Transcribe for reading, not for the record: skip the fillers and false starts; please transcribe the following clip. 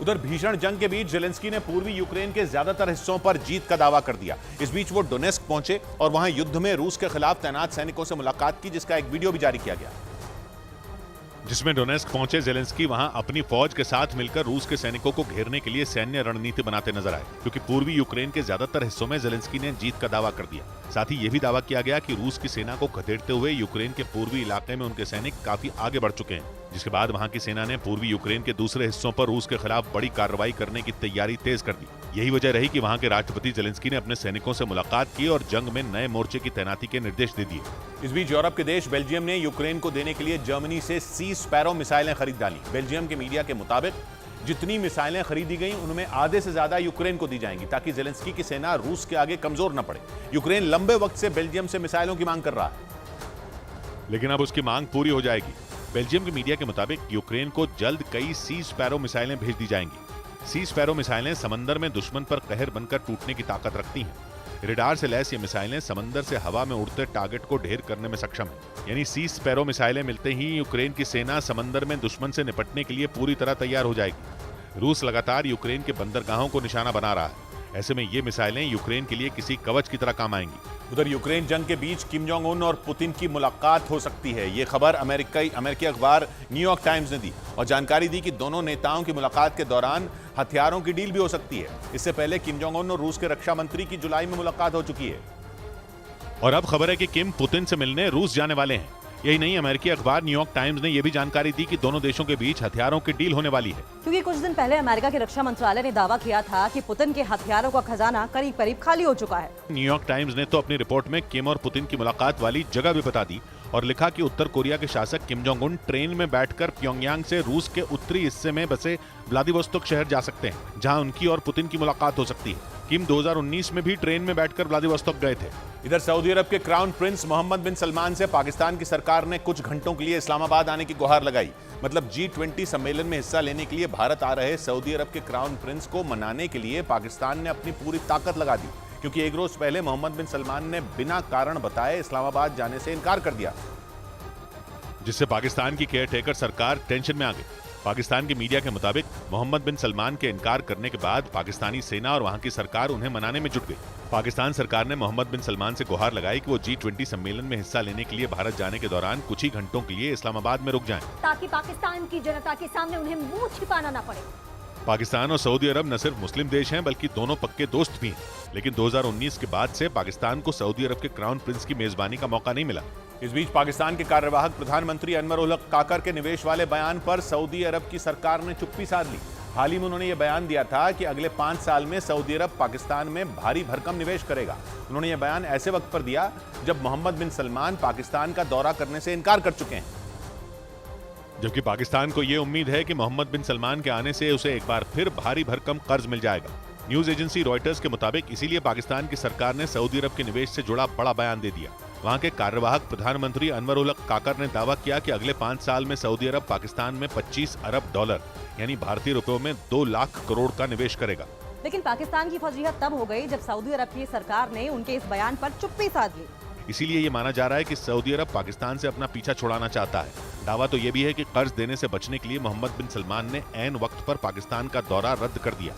उधर भीषण जंग के बीच जेलेंस्की ने पूर्वी यूक्रेन के ज्यादातर हिस्सों पर जीत का दावा कर दिया। इस बीच वो डोनेस्क पहुंचे और वहां युद्ध में रूस के खिलाफ तैनात सैनिकों से मुलाकात की, जिसका एक वीडियो भी जारी किया गया। जिसमें डोनेस्क पहुंचे जेलेंस्की वहां अपनी फौज के साथ मिलकर रूस के सैनिकों को घेरने के लिए सैन्य रणनीति बनाते नजर आए, क्योंकि पूर्वी यूक्रेन के ज्यादातर हिस्सों में जेलेंस्की ने जीत का दावा कर दिया। साथ ही यह भी दावा किया गया कि रूस की सेना को खदेड़ते हुए यूक्रेन के पूर्वी इलाके में उनके सैनिक काफी आगे बढ़ चुके हैं, जिसके बाद वहां की सेना ने पूर्वी यूक्रेन के दूसरे हिस्सों पर रूस के खिलाफ बड़ी कार्रवाई करने की तैयारी तेज कर दी। यही वजह रही कि वहां के राष्ट्रपति जेलेंस्की ने अपने सैनिकों से मुलाकात की और जंग में नए मोर्चे की तैनाती के निर्देश दे दिए। इस बीच यूरोप के देश बेल्जियम ने यूक्रेन को देने के लिए जर्मनी से सी स्पैरो मिसाइलें खरीद डाली। बेल्जियम के मीडिया के मुताबिक जितनी मिसाइलें खरीदी गई उनमें आधे से ज्यादा यूक्रेन को दी जाएंगी, ताकि जेलेंस्की की सेना रूस के आगे कमजोर न पड़े। यूक्रेन लंबे वक्त से बेल्जियम से मिसाइलों की मांग कर रहा है, लेकिन अब उसकी मांग पूरी हो जाएगी। बेल्जियम के मीडिया के मुताबिक यूक्रेन को जल्द कई सी स्पैरो मिसाइलें भेज दी जाएंगी। सी स्पैरो मिसाइलें समंदर में दुश्मन पर कहर बनकर टूटने की ताकत रखती हैं। रेडार से लैस ये मिसाइलें समंदर से हवा में उड़ते टारगेट को ढेर करने में सक्षम है। यानी सी स्पैरो मिसाइलें मिलते ही यूक्रेन की सेना समंदर में दुश्मन से निपटने के लिए पूरी तरह तैयार हो जाएगी। रूस लगातार यूक्रेन के बंदरगाहों को निशाना बना रहा है। ऐसे में ये मिसाइलें यूक्रेन के लिए किसी कवच की तरह काम आएंगी। उधर यूक्रेन जंग के बीच किम जोंग उन और पुतिन की मुलाकात हो सकती है। ये खबर अमेरिकी अखबार न्यूयॉर्क टाइम्स ने दी और जानकारी दी कि दोनों नेताओं की मुलाकात के दौरान हथियारों की डील भी हो सकती है। इससे पहले किम जोंग उन और रूस के रक्षा मंत्री की जुलाई में मुलाकात हो चुकी है और अब खबर है कि किम पुतिन से मिलने रूस जाने वाले हैं। यही नहीं, अमेरिकी अखबार न्यूयॉर्क टाइम्स ने यह भी जानकारी दी कि दोनों देशों के बीच हथियारों की डील होने वाली है, क्योंकि कुछ दिन पहले अमेरिका के रक्षा मंत्रालय ने दावा किया था कि पुतिन के हथियारों का खजाना करीब करीब खाली हो चुका है। न्यूयॉर्क टाइम्स ने तो अपनी रिपोर्ट में किम और पुतिन की मुलाकात वाली जगह भी बता दी और लिखा कि उत्तर कोरिया के शासक किम जोंग उन ट्रेन में बैठकर प्योंगयांग से रूस के उत्तरी हिस्से में बसे व्लादिवोस्तोक शहर जा सकते हैं, जहां उनकी और पुतिन की मुलाकात हो सकती है। किम 2019 में भी ट्रेन में बैठकर व्लादिवोस्तोक गए थे। इधर सऊदी अरब के क्राउन प्रिंस मोहम्मद बिन सलमान से पाकिस्तान की सरकार ने कुछ घंटों के लिए इस्लामाबाद आने की गुहार लगाई। मतलब G20 सम्मेलन में हिस्सा लेने के लिए भारत आ रहे सऊदी अरब के क्राउन प्रिंस को मनाने के लिए पाकिस्तान ने अपनी पूरी ताकत लगा दी, क्योंकि एक रोज पहले मोहम्मद बिन सलमान ने बिना कारण बताए इस्लामाबाद जाने से इनकार कर दिया, जिससे पाकिस्तान की केयरटेकर सरकार टेंशन में आ गई। पाकिस्तान के मीडिया के मुताबिक मोहम्मद बिन सलमान के इनकार करने के बाद पाकिस्तानी सेना और वहां की सरकार उन्हें मनाने में जुट गई। पाकिस्तान सरकार ने मोहम्मद बिन सलमान से गुहार लगाई कि वो G20 सम्मेलन में हिस्सा लेने के लिए भारत जाने के दौरान कुछ ही घंटों के लिए इस्लामाबाद में रुक जाएं, ताकि पाकिस्तान की जनता के सामने उन्हें मुंह छिपाना न पड़े। पाकिस्तान और सऊदी अरब न सिर्फ मुस्लिम देश हैं बल्कि दोनों पक्के दोस्त भी हैं, लेकिन 2019 के बाद से पाकिस्तान को सऊदी अरब के क्राउन प्रिंस की मेजबानी का मौका नहीं मिला। इस बीच पाकिस्तान के कार्यवाहक प्रधानमंत्री अनवर उल हक काकर के निवेश वाले बयान पर सऊदी अरब की सरकार ने चुप्पी साध ली। हाल ही में उन्होंने यह बयान दिया था कि अगले 5 साल में सऊदी अरब पाकिस्तान में भारी भरकम निवेश करेगा। उन्होंने यह बयान ऐसे वक्त पर दिया जब मोहम्मद बिन सलमान पाकिस्तान का दौरा करने से इनकार कर चुके हैं, जबकि पाकिस्तान को यह उम्मीद है कि मोहम्मद बिन सलमान के आने से उसे एक बार फिर भारी भरकम कर्ज मिल जाएगा। न्यूज एजेंसी रॉयटर्स के मुताबिक इसीलिए पाकिस्तान की सरकार ने सऊदी अरब के निवेश से जुड़ा बड़ा बयान दे दिया। वहां के कार्यवाहक प्रधानमंत्री अनवर उल हक काकर ने दावा किया कि अगले 5 साल में सऊदी अरब पाकिस्तान में 25 अरब डॉलर यानी भारतीय रुपयों में 2 लाख करोड़ का निवेश करेगा। लेकिन पाकिस्तान की फजीहत तब हो गई जब सऊदी अरब की सरकार ने उनके इस बयान पर चुप्पी साध ली। इसीलिए ये माना जा रहा है कि सऊदी अरब पाकिस्तान से अपना पीछा छुड़ाना चाहता है। दावा तो ये भी है कि कर्ज देने से बचने के लिए मोहम्मद बिन सलमान ने ऐन वक्त पर पाकिस्तान का दौरा रद्द कर दिया।